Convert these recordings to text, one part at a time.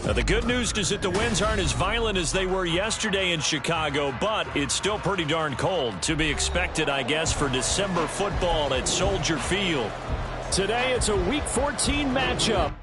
Now, the good news is that the winds aren't as violent as they were yesterday in Chicago, but it's still pretty darn cold. To be expected, I guess, for December football at Soldier Field. Today, it's a Week 14 matchup.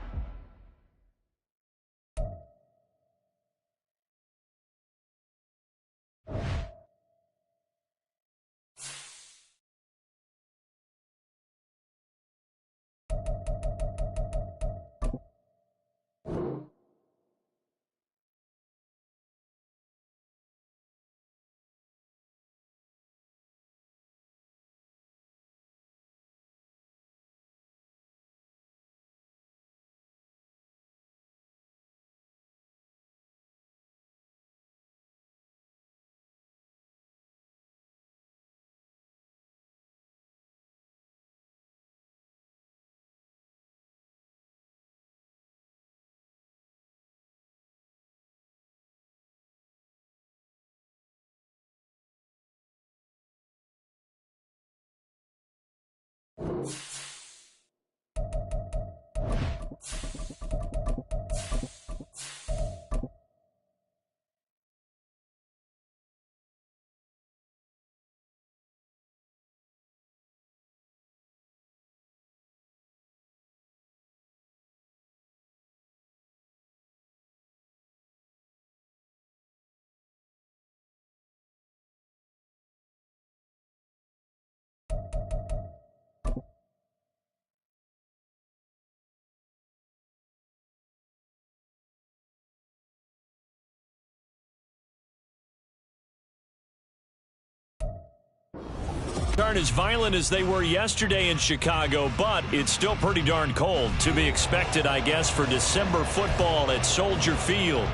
Aren't as violent as they were yesterday in Chicago, but it's still pretty darn cold. To be expected, I guess, for December football at Soldier Field.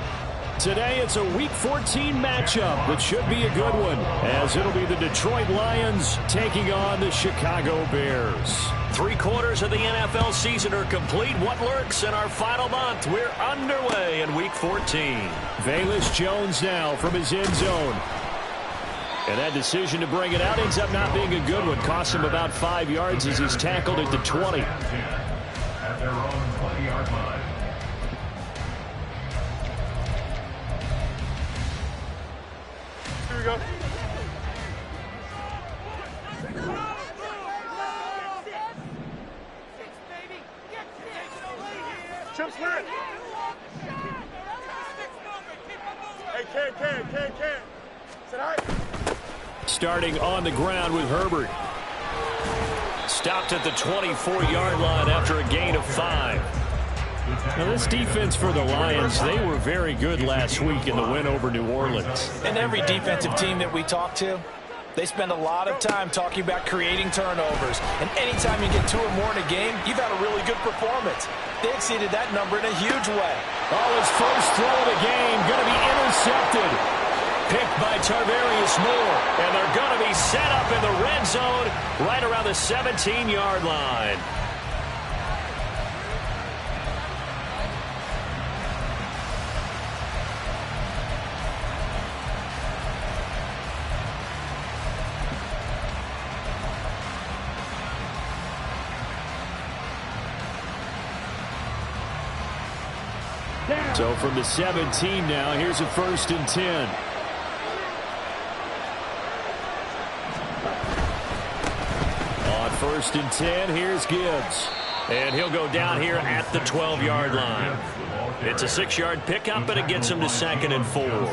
Today, it's a Week 14 matchup that should be a good one, as it'll be the Detroit Lions taking on the Chicago Bears. 3/4 of the NFL season are complete. What lurks in our final month? We're underway in Week 14. Velus Jones now from his end zone. And that decision to bring it out ends up not being a good one. Costs him about 5 yards as he's tackled at the 20. At their own 20-yard line. Here we go. Chip slant. Hey, Ken. Sit high. Starting on the ground with Herbert. Stopped at the 24-yard line after a gain of 5. Now, this defense for the Lions, they were very good last week in the win over New Orleans. And every defensive team that we talk to, they spend a lot of time talking about creating turnovers. And anytime you get 2 or more in a game, you've had a really good performance. They exceeded that number in a huge way. Oh, his first throw of the game going to be intercepted. Picked by Tarvarius Moore, and they're going to be set up in the red zone right around the 17-yard line. So from the 17 now, here's a 1st and 10. On 1st and 10, here's Gibbs. And he'll go down here at the 12-yard line. It's a 6-yard pickup, but it gets him to 2nd and 4.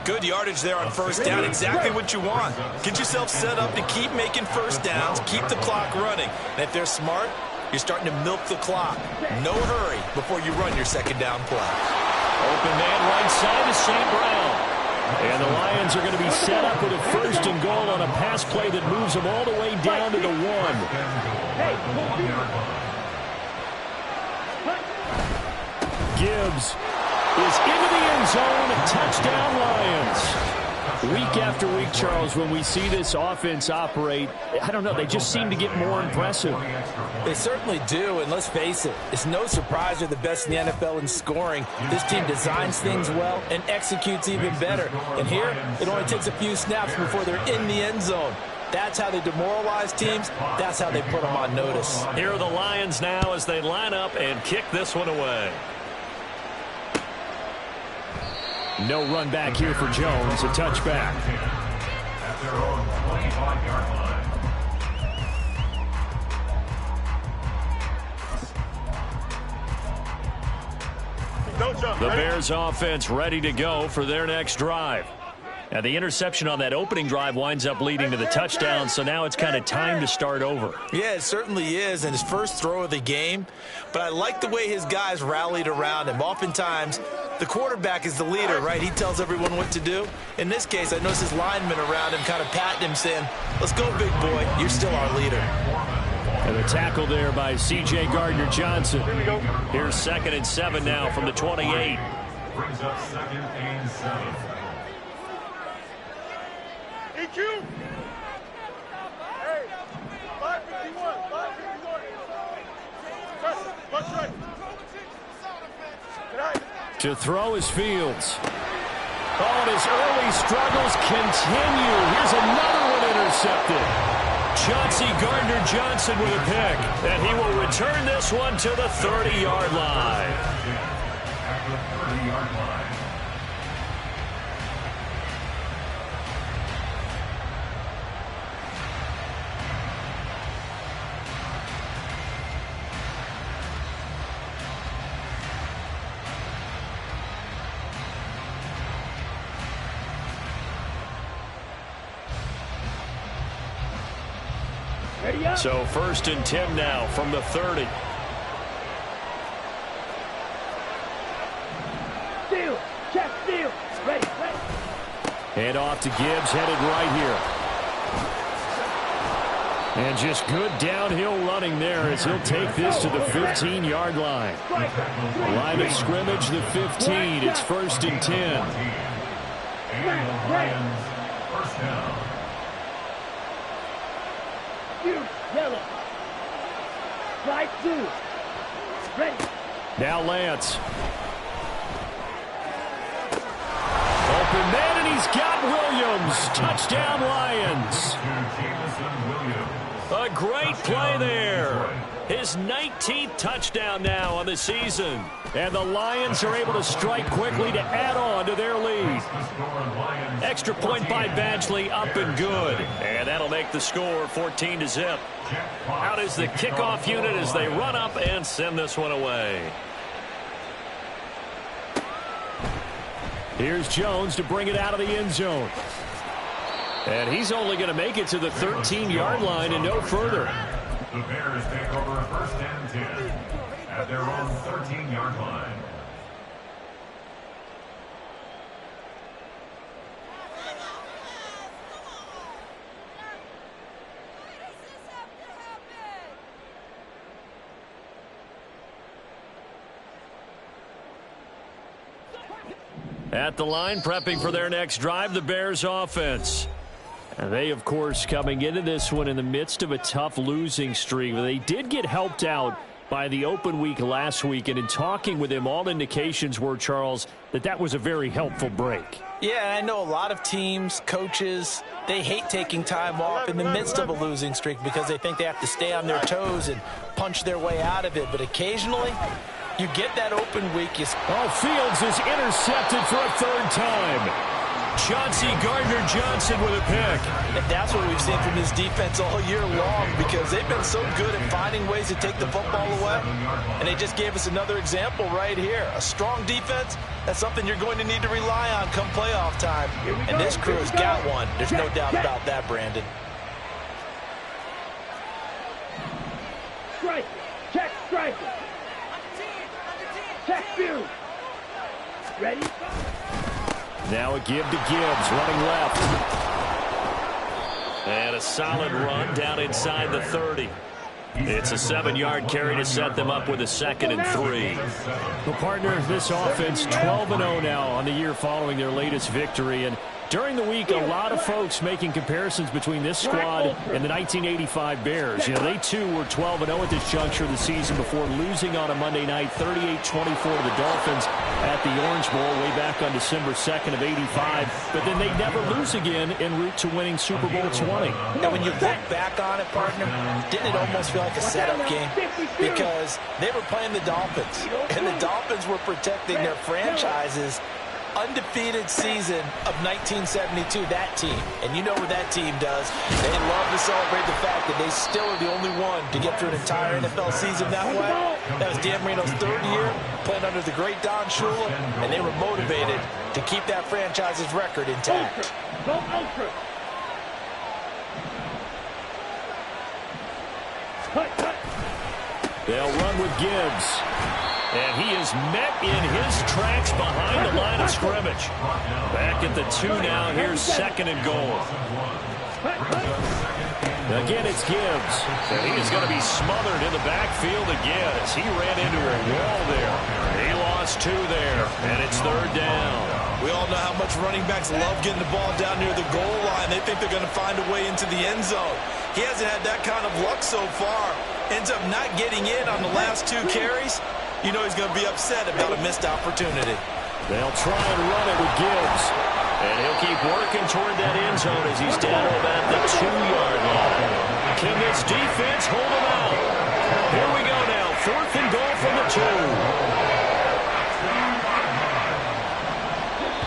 Good yardage there on 1st down. Exactly what you want. Get yourself set up to keep making 1st downs, keep the clock running. And if they're smart, you're starting to milk the clock. No hurry before you run your 2nd down play. Open man right side to St. Brown. And the Lions are going to be set up with a 1st and goal on a pass play that moves them all the way down to the 1. Gibbs is into the end zone. Touchdown, Lions. Week after week, Charles, when we see this offense operate, I don't know, they just seem to get more impressive. They certainly do, and let's face it, it's no surprise they're the best in the NFL in scoring. This team designs things well and executes even better. And here, it only takes a few snaps before they're in the end zone. That's how they demoralize teams. That's how they put them on notice. Here are the Lions now as they line up and kick this one away. No run back here for Jones. A touchback. At their own 25-yard line. Don't jump. The Ready? Bears offense ready to go for their next drive. Now, the interception on that opening drive winds up leading to the touchdown, so now it's kind of time to start over. Yeah, it certainly is, and his first throw of the game. But I like the way his guys rallied around him. Oftentimes, the quarterback is the leader, right? He tells everyone what to do. In this case, I noticed his linemen around him kind of patting him, saying, let's go, big boy. You're still our leader. And a tackle there by C.J. Gardner-Johnson. Here we go. Here's 2nd and 7 now from the 28. Brings up 2nd and 7. EQ. Hey, 551. 551. Press it. Punch right. Good night. To throw is Fields. Oh, and his early struggles continue. Here's another one intercepted. Chauncey Gardner-Johnson with a pick, and he will return this one to the 30-yard line. At the 30-yard line. So 1st and 10 now from the 30. Steal, check, steal, ready. Hand off to Gibbs, headed right here. And just good downhill running there as he'll take this to the 15-yard line. Line of scrimmage, the 15. It's 1st and 10. And the Lions, first down. Yellow. Right, 2. Ready. Now Lance. Open man, and he's got Williams. Touchdown, Lions. A great play there. His 19th touchdown now on the season. And the Lions are able to strike quickly to add on to their lead. Extra point by Badgley, up and good. And that'll make the score 14-0. Out is the kickoff unit as they run up and send this one away. Here's Jones to bring it out of the end zone. And he's only going to make it to the 13-yard line and no further. The Bears take over 1st and 10 at their own 13-yard line. At the line, prepping for their next drive, the Bears offense. And they, of course, coming into this one in the midst of a tough losing streak. They did get helped out by the open week last week. And in talking with him, all indications were, Charles, that was a very helpful break. Yeah, I know a lot of teams, coaches, they hate taking time off in the midst of a losing streak because they think they have to stay on their toes and punch their way out of it. But occasionally, you get that open week. Fields is intercepted for a 3rd time. Chauncey Gardner-Johnson with a pick. And that's what we've seen from this defense all year long because they've been so good at finding ways to take the football away. And they just gave us another example right here. A strong defense, that's something you're going to need to rely on come playoff time. And this crew has got one. There's no doubt about that, Brandon. Strike. Check, strike. Check, field. Ready. Now a give to Gibbs, running left. And a solid run down inside the 30. It's a 7-yard carry to set them up with a 2nd and 3. Well, partner, this offense 12-0 now on the year following their latest victory. And during the week, a lot of folks making comparisons between this squad and the 1985 Bears. You know, they too were 12-0 at this juncture of the season before losing on a Monday night 38-24 to the Dolphins at the Orange Bowl way back on December 2nd of 85. But then they never lose again en route to winning Super Bowl 20. And when you look back on it, partner, didn't it almost feel like a setup game? Because they were playing the Dolphins, and the Dolphins were protecting their franchises undefeated season of 1972, that team. And you know what that team does. They love to celebrate the fact that they still are the only one to get through an entire NFL season that way. That was Dan Marino's third year, playing under the great Don Shula, and they were motivated to keep that franchise's record intact. Go ultra. Cut, cut. They'll run with Gibbs. And he is met in his tracks behind the line of scrimmage. Back at the 2 now. Here's 2nd and goal. Again, it's Gibbs. And he is going to be smothered in the backfield again as he ran into a wall there. He lost 2 there, and it's 3rd down. We all know how much running backs love getting the ball down near the goal line. They think they're going to find a way into the end zone. He hasn't had that kind of luck so far. Ends up not getting in on the last 2 carries. You know he's going to be upset about a missed opportunity. They'll try and run it with Gibbs. And he'll keep working toward that end zone as he's down about the 2-yard line. Can this defense hold him out? Here we go now. 4th and goal from the 2.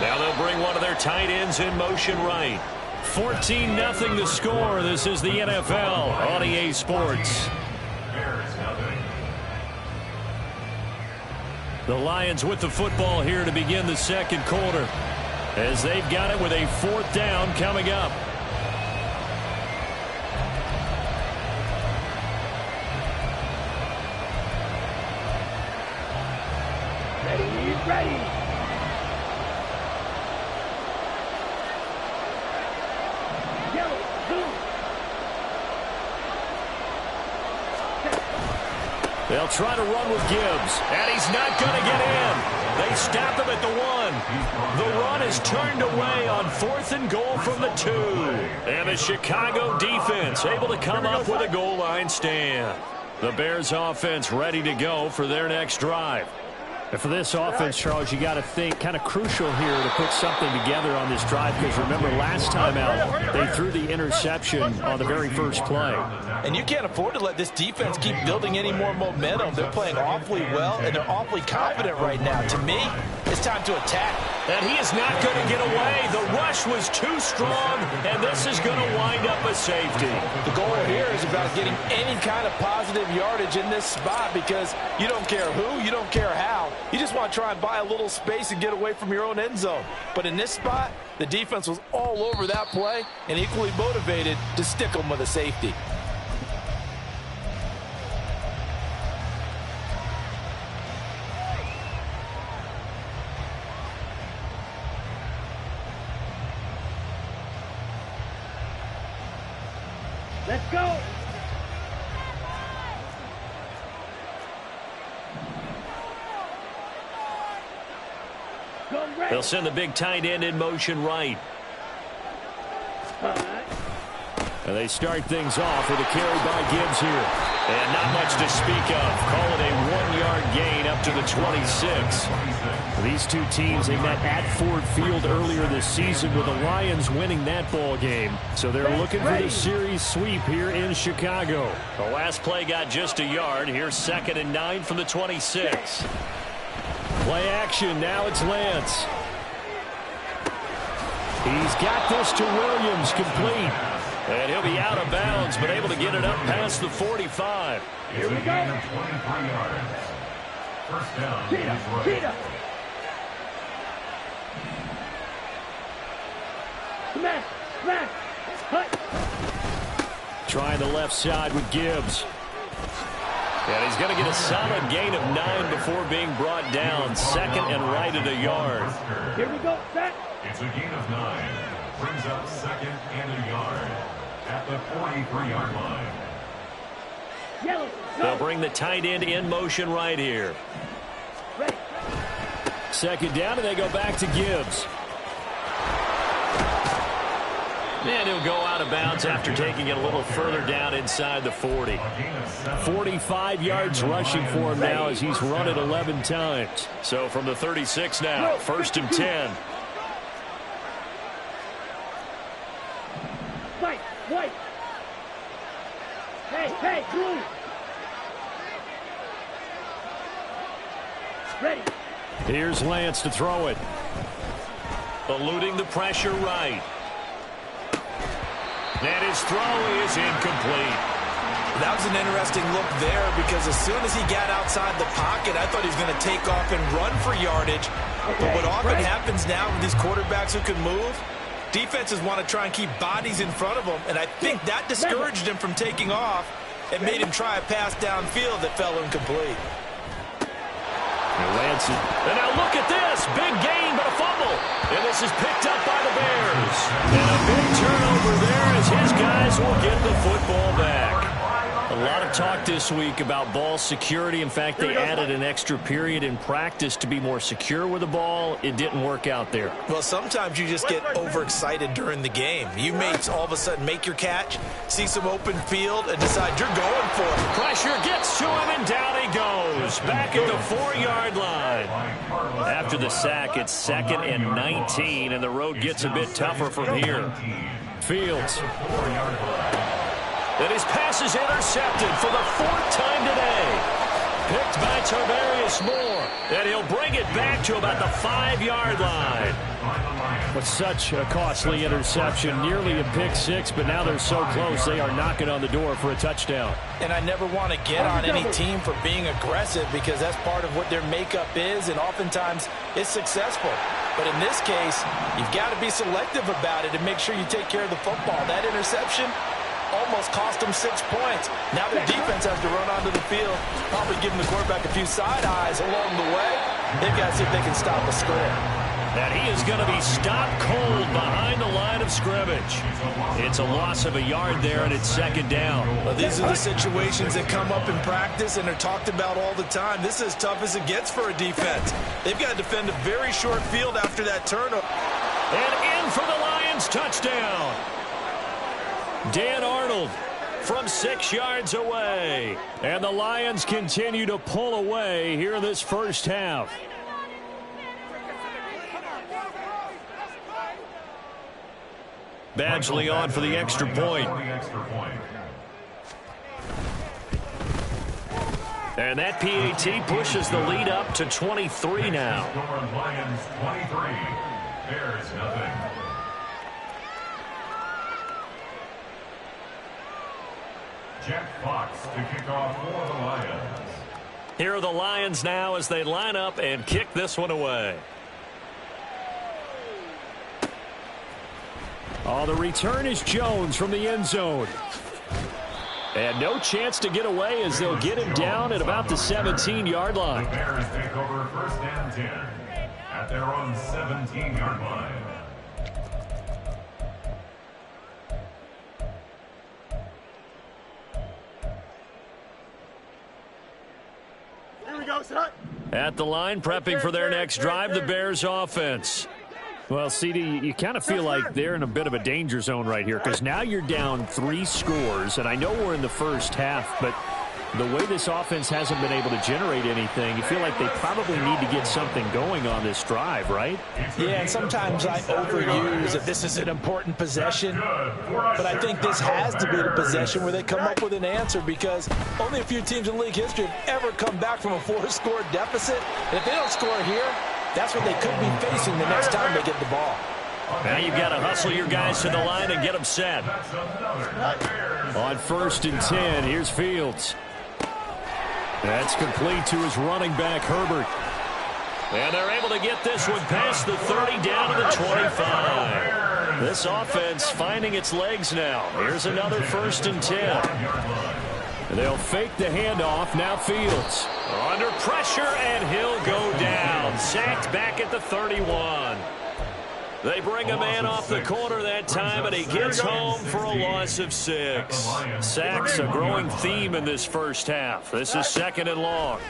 Now they'll bring one of their tight ends in motion right. 14-0 the score. This is the NFL on EA Sports. The Lions with the football here to begin the 2nd quarter, as they've got it with a 4th down coming up. Ready. Yellow, blue. They'll try to run with Gibbs, and he's not going to get in. They stop him at the 1. The run is turned away on 4th and goal from the 2. And the Chicago defense able to come up with a goal line stand. The Bears offense ready to go for their next drive. And for this offense, Charles, you got to think kind of crucial here to put something together on this drive, because remember last time out they threw the interception on the very first play. And you can't afford to let this defense keep building any more momentum. They're playing awfully well, and they're awfully confident right now. To me, it's time to attack. And he is not going to get away. The rush was too strong, and this is going to wind up a safety. The goal here is about getting any kind of positive yardage in this spot, because you don't care who, you don't care how. You just want to try and buy a little space and get away from your own end zone. But in this spot, the defense was all over that play and equally motivated to stick them with a safety. Let's go. They'll send the big tight end in motion right. And they start things off with a carry by Gibbs here. And not much to speak of. Call it a 1-yard gain up to the 26. These two teams, they met at Ford Field earlier this season with the Lions winning that ball game. So they're looking for the series sweep here in Chicago. The last play got just a yard. Here's 2nd and 9 from the 26. Play action. Now it's Lance. He's got this to Williams, complete. And he'll be out of bounds, but able to get it up past the 45. Here we go. 23 yards. First down. Cheetah. Smash. Cut. Trying the left side with Gibbs. And he's going to get a solid gain of 9 before being brought down. 2nd and right at a yard. Here we go. Set. It's a gain of 9. Brings up 2nd and a yard at the 43-yard line. Yellow. They'll bring the tight end in motion right here. Ready. 2nd down, and they go back to Gibbs. And he'll go out of bounds after taking it a little further down inside the 40. 45 yards rushing for him now as he's run it 11 times. So from the 36 now, 1st and 10. White. Hey, blue. Ready. Here's Lance to throw it. Eluding the pressure right. And his throw is incomplete. That was an interesting look there because as soon as he got outside the pocket, I thought he was going to take off and run for yardage. But what often happens now with these quarterbacks who can move, defenses want to try and keep bodies in front of them, and I think that discouraged him from taking off and made him try a pass downfield that fell incomplete. And now look at this. Big gain, but a fumble. And this is picked up by the Bears. And a big turnover there as his guys will get the football back. A lot of talk this week about ball security. In fact, they added an extra period in practice to be more secure with the ball. It didn't work out there. Well, sometimes you just get overexcited during the game. You may all of a sudden make your catch, see some open field, and decide you're going for it. Pressure gets to him, and down he goes. Back at the 4-yard line. After the sack, it's 2nd and 19, and the road gets a bit tougher from here. Fields. And his pass is intercepted for the 4th time today. Picked by Tarvarius Moore. And he'll bring it back to about the 5-yard line. With such a costly interception, nearly a pick six, but now they're so close they are knocking on the door for a touchdown. And I never want to get on any team for being aggressive because that's part of what their makeup is, and oftentimes it's successful. But in this case, you've got to be selective about it and make sure you take care of the football. That interception almost cost them 6 points. Now their defense has to run onto the field, probably giving the quarterback a few side eyes along the way. They've got to see if they can stop a score. And he is going to be stopped cold behind the line of scrimmage. It's a loss of a yard there, and it's 2nd down. Well, these are the situations that come up in practice and are talked about all the time. This is as tough as it gets for a defense. They've got to defend a very short field after that turnover. And in for the Lions touchdown. Dan Arnold from 6 yards away. And the Lions continue to pull away here in this first half. Badgley on for the extra point. And that PAT pushes the lead up to 23 now. Lions 23, Bears nothing. Jack Fox to kick off for the Lions. Here are the Lions now as they line up and kick this one away. Oh, the return is Jones from the end zone. And no chance to get away as they'll get him down at about the 17-yard line. The Bears take over 1st and 10 at their own 17-yard line. Here we go, son. At the line, prepping for their next drive, the Bears offense. Well, CD, you kind of feel like they're in a bit of a danger zone right here because now you're down 3 scores, and I know we're in the first half, but the way this offense hasn't been able to generate anything, you feel like they probably need to get something going on this drive, right? Yeah, and sometimes I overuse that this is an important possession, but I think this has to be the possession where they come up with an answer because only a few teams in league history have ever come back from a 4-score deficit, and if they don't score here, that's what they could be facing the next time they get the ball. Now you've got to hustle your guys to the line and get them set. On 1st and 10, here's Fields. That's complete to his running back, Herbert. And they're able to get this one past the 30 down to the 25. This offense finding its legs now. Here's another 1st and 10. They'll fake the handoff. Now Fields. Under pressure, and he'll go down. Sacked back at the 31. They bring a man off the corner that time, and he gets home for a loss of 6. Sacks, a growing theme in this first half. This is 2nd and long.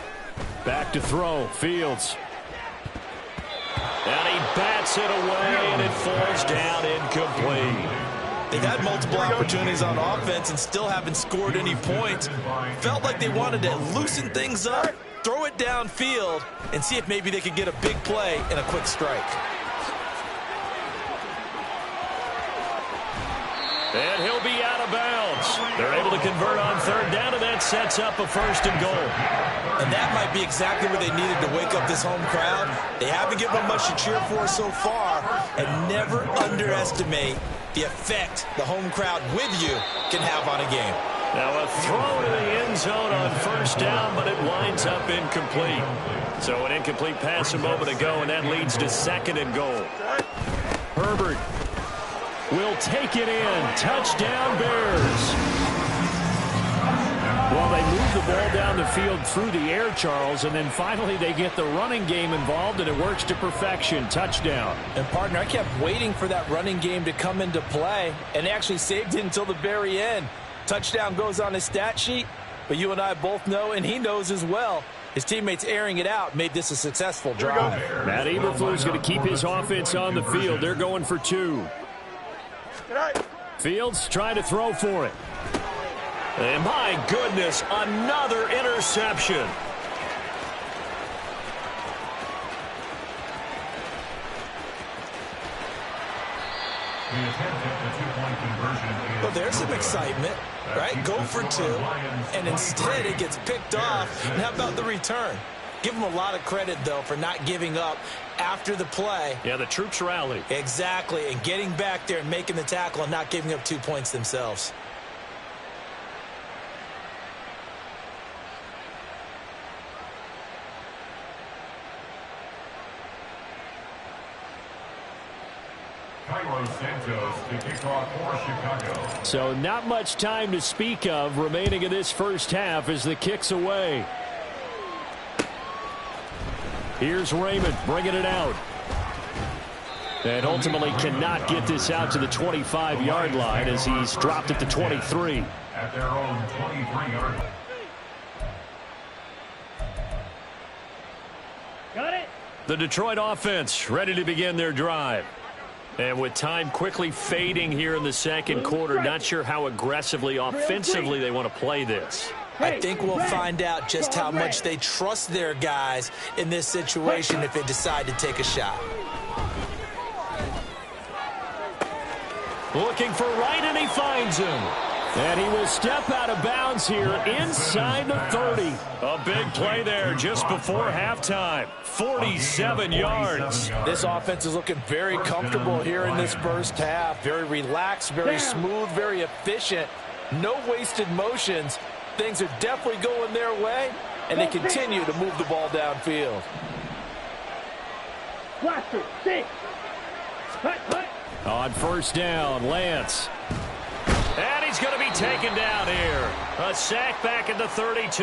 Back to throw. Fields. And he bats it away, and it falls down incomplete. They've had multiple opportunities on offense and still haven't scored any points. Felt like they wanted to loosen things up, throw it downfield, and see if maybe they could get a big play and a quick strike. And he'll be out of bounds. They're able to convert on 3rd down, and that sets up a 1st and goal. And that might be exactly what they needed to wake up this home crowd. They haven't given them much to cheer for so far, and never underestimate the effect the home crowd with you can have on a game. Now a throw to the end zone on first down, but it winds up incomplete. So an incomplete pass a moment ago, and that leads to 2nd and goal. Herbert will take it in. Touchdown, Bears. Well, they move the ball down the field through the air, Charles, and then finally they get the running game involved, and it works to perfection. Touchdown. And, partner, I kept waiting for that running game to come into play, and actually saved it until the very end. Touchdown goes on his stat sheet, but you and I both know, and he knows as well, his teammates airing it out made this a successful drive. Matt Eberflus going to keep his offense on the field. They're going for 2. Fields trying to throw for it. And my goodness, another interception. Well, there's some excitement, right? Go for 2, and instead it gets picked off. And how about the return? Give them a lot of credit, though, for not giving up after the play. Yeah, the troops rallied. Exactly, and getting back there and making the tackle and not giving up 2 points themselves. To kick off for Chicago. So not much time to speak of remaining in this first half as the kick's away. Here's Raymond bringing it out. And ultimately cannot get this out to the 25-yard line as he's dropped it to 23. At their own 23-yard line. Got it. The Detroit offense ready to begin their drive. And with time quickly fading here in the second quarter, not sure how aggressively, offensively they want to play this. I think we'll find out just how much they trust their guys in this situation if they decide to take a shot. Looking for right, and he finds him. And he will step out of bounds here inside the 30. A big play there just before halftime. 47 yards. This offense is looking very comfortable here in this first half. Very relaxed, very smooth, very efficient. No wasted motions. Things are definitely going their way, and they continue to move the ball downfield. Blaster, 6. On first down, Lance. And he's going to be taken down here. A sack back at the 32.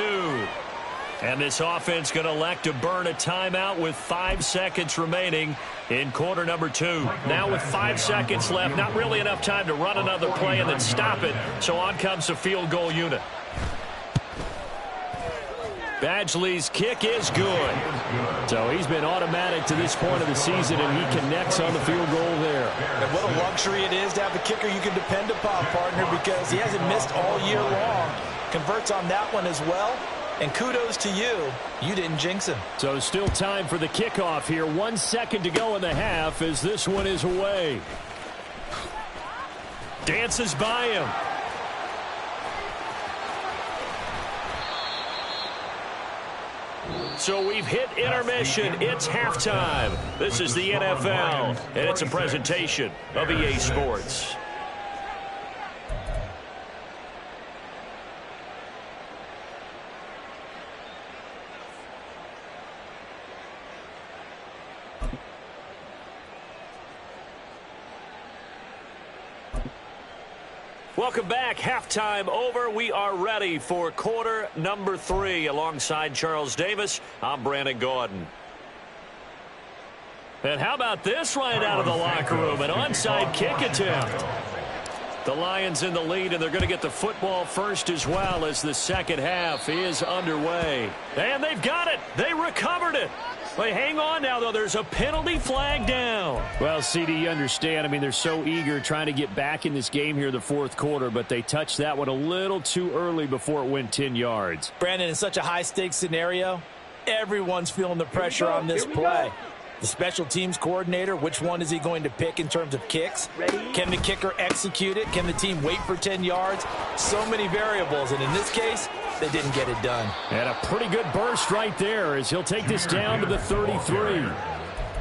And this offense going to elect to burn a timeout with 5 seconds remaining in quarter number 2. Now with 5 seconds left, not really enough time to run another play and then stop it. So on comes the field goal unit. Badgley's kick is good. So he's been automatic to this point of the season, and he connects on the field goal there. And what a luxury it is to have a kicker you can depend upon, partner, because he hasn't missed all year long. Converts on that one as well. And kudos to you. You didn't jinx him. So still time for the kickoff here. 1 second to go in the half as this one is away. Dances by him. So we've hit intermission. It's halftime. This is the NFL, and it's a presentation of EA Sports. Welcome back. Halftime over. We are ready for quarter number 3. Alongside Charles Davis, I'm Brandon Gaudin. And how about this right out of the locker room? An onside kick attempt. The Lions in the lead, and they're going to get the football first as well as the second half is underway. And they've got it. They recovered it. They hang on now, though. There's a penalty flag down. Well, CD, you understand. I mean, they're so eager trying to get back in this game here in the fourth quarter, but they touched that one a little too early before it went 10 yards. Brandon, in such a high-stakes scenario, everyone's feeling the pressure on this play. The special teams coordinator, which one is he going to pick in terms of kicks? Can the kicker execute it? Can the team wait for 10 yards? So many variables, and in this case, they didn't get it done. And a pretty good burst right there as he'll take this down to the 33.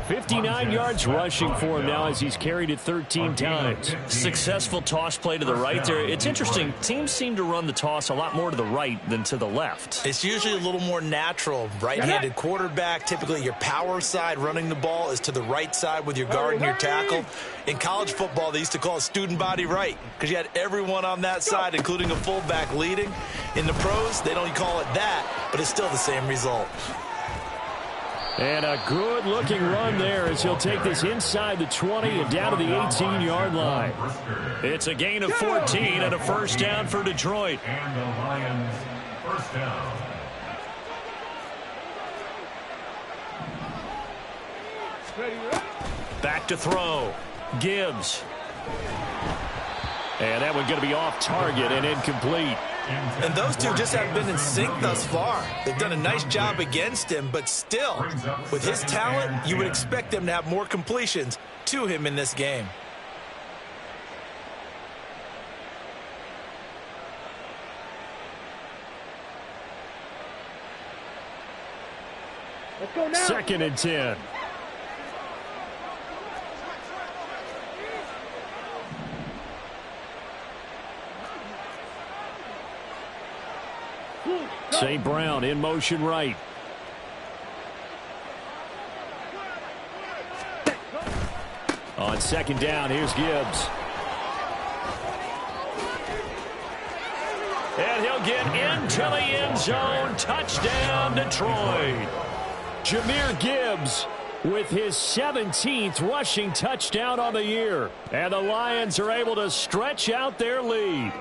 59 yards rushing for him now as he's carried it 13 times. Successful toss play to the right there. It's interesting. Teams seem to run the toss a lot more to the right than to the left. It's usually a little more natural. Right-handed quarterback, typically your power side running the ball is to the right side with your guard and your tackle. In college football, they used to call it student body right because you had everyone on that side, including a fullback leading. In the pros, they don't call it that, but it's still the same result. And a good-looking run there as he'll take this inside the 20 and down to the 18-yard line. It's a gain of 14 and a first down for Detroit. And the Lions first down. Back to throw. Gibbs. And that one's going to be off target and incomplete. And those two just haven't been in sync thus far. They've done a nice job against him, but still, with his talent, you would expect them to have more completions to him in this game. Let's go now. 2nd and 10. St. Brown in motion right. On 2nd down, here's Gibbs. And he'll get into the end zone. Touchdown, Detroit. Jahmyr Gibbs with his 17th rushing touchdown on the year. And the Lions are able to stretch out their lead.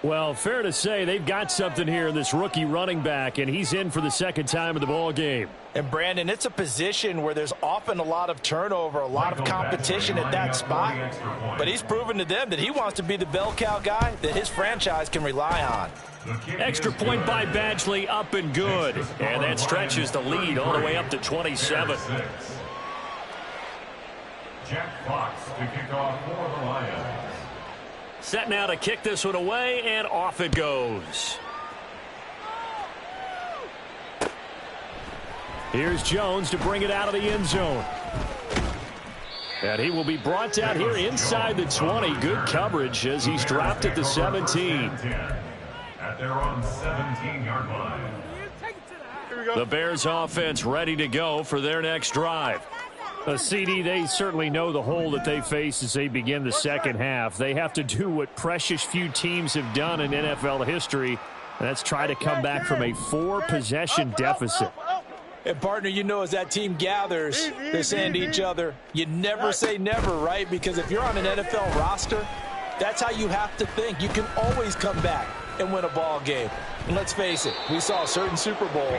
Well, fair to say they've got something here in this rookie running back, and he's in for the 2nd time of the ball game. And, Brandon, it's a position where there's often a lot of turnover, a lot of competition at that spot. But he's proven to them that he wants to be the bell cow guy that his franchise can rely on. Extra point by Badgley, up and good. And that stretches the lead all the way up to 27. Jack Fox to kick off for the Lions. Set now to kick this one away, and off it goes. Here's Jones to bring it out of the end zone. And he will be brought down here inside the 20. Good coverage as he's dropped at the 17. At their own 17-yard line. The Bears offense ready to go for their next drive. CD, they certainly know the hole that they face as they begin the 2nd half. They have to do what precious few teams have done in NFL history, and that's try to come back from a 4-possession deficit. And, partner, you know as that team gathers, they're saying to each other, you never say never, right? Because if you're on an NFL roster, that's how you have to think. You can always come back and win a ball game. And let's face it, we saw a certain Super Bowl,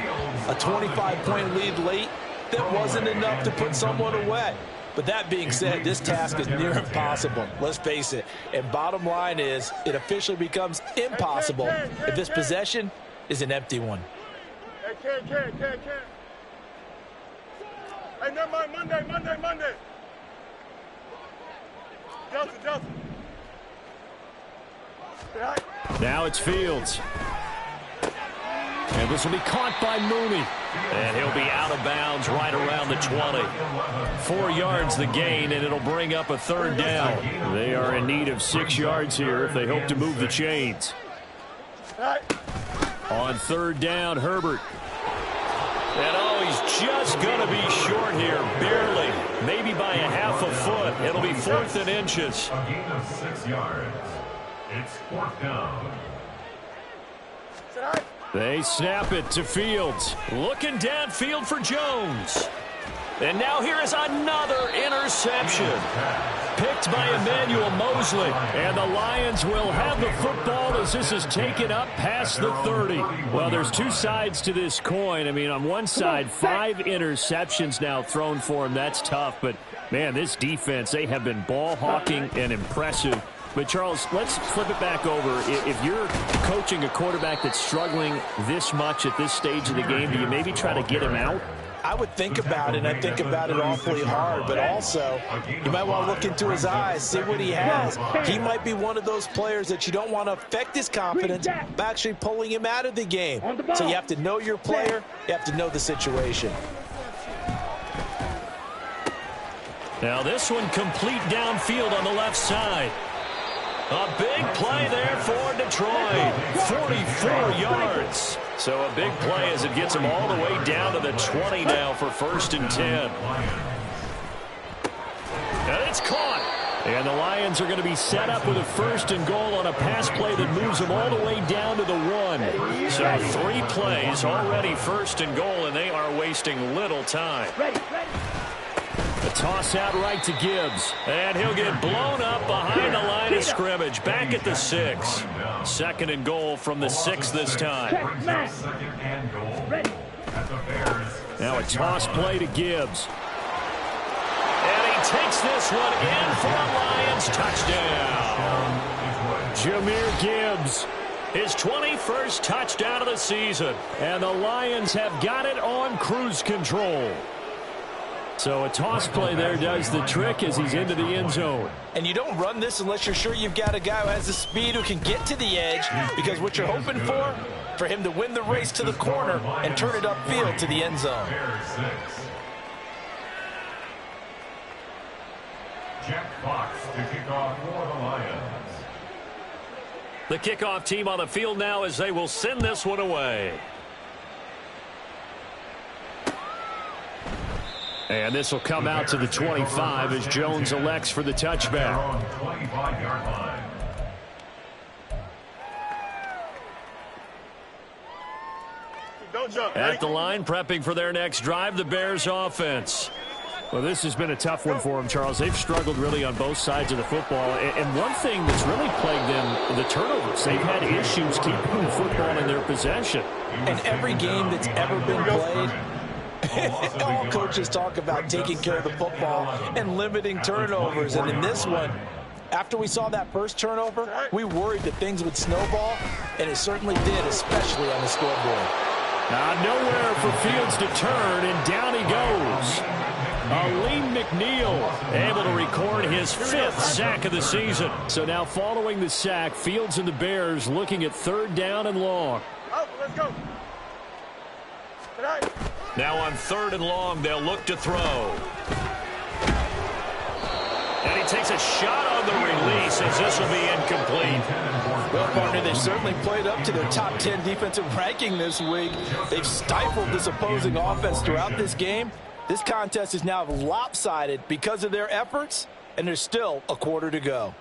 a 25-point lead late, that wasn't enough to put someone away. But that being said, this task is near impossible. Let's face it. And bottom line is, it officially becomes impossible if this possession is an empty one. Hey, never mind. Monday. Delta. Now it's Fields. And this will be caught by Mooney. And he'll be out of bounds right around the 20. 4 yards the gain, and it'll bring up a 3rd down. They are in need of 6 yards here if they hope to move the chains. On 3rd down, Herbert. And he's just going to be short here, barely, maybe by a half a foot. It'll be 4th and inches. A gain of 6 yards. It's 4th down. They snap it to Fields. Looking downfield for Jones. And now here is another interception. Picked by Emmanuel Mosley. And the Lions will have the football as this is taken up past the 30. Well, there's two sides to this coin. I mean, on one side, 5 interceptions now thrown for him. That's tough. But, man, this defense, they have been ball hawking and impressive. But, Charles, let's flip it back over. If you're coaching a quarterback that's struggling this much at this stage of the game, do you maybe try to get him out? I would think about it, and I think about it awfully hard. But also, you might want to look into his eyes, see what he has. He might be one of those players that you don't want to affect his confidence by actually pulling him out of the game. So you have to know your player. You have to know the situation. Now this one complete downfield on the left side. A big play there for Detroit. 44 yards. So a big play as it gets them all the way down to the 20 now for 1st and 10. And it's caught. And the Lions are going to be set up with a 1st and goal on a pass play that moves them all the way down to the 1. So 3 plays already 1st and goal, and they are wasting little time. A toss out right to Gibbs. And he'll get blown up behind the line of scrimmage. Back at the 6. 2nd and goal from the 6 this time. Now a toss play to Gibbs. And he takes this one in for a Lions touchdown. Jahmyr Gibbs, his 21st touchdown of the season. And the Lions have got it on cruise control. So a toss play there does the trick as he's into the end zone. And you don't run this unless you're sure you've got a guy who has the speed who can get to the edge, because what you're hoping for him to win the race to the corner and turn it upfield to the end zone. Jack Fox to kick off for the Lions. The kickoff team on the field now as they will send this one away. And this will come out to the 25 as Jones elects for the touchback. On 25-yard line. Don't jump. At the line, prepping for their next drive, the Bears offense. Well, this has been a tough one for them, Charles. They've struggled really on both sides of the football. And one thing that's really plagued them, the turnovers. They've had issues keeping the football in their possession. And every game that's ever been played, all coaches talk about taking care of the football and limiting turnovers. And in this one, after we saw that first turnover, we worried that things would snowball, and it certainly did, especially on the scoreboard. Nowhere for Fields to turn, and down he goes. Aleem McNeil able to record his 5th sack of the season. So now following the sack, Fields and the Bears looking at 3rd down and long. Out, let's go. Tonight. Now on 3rd and long, they'll look to throw. And he takes a shot on the release as this will be incomplete. Well, partner, they've certainly played up to their top 10 defensive ranking this week. They've stifled this opposing offense throughout this game. This contest is now lopsided because of their efforts, and there's still a quarter to go.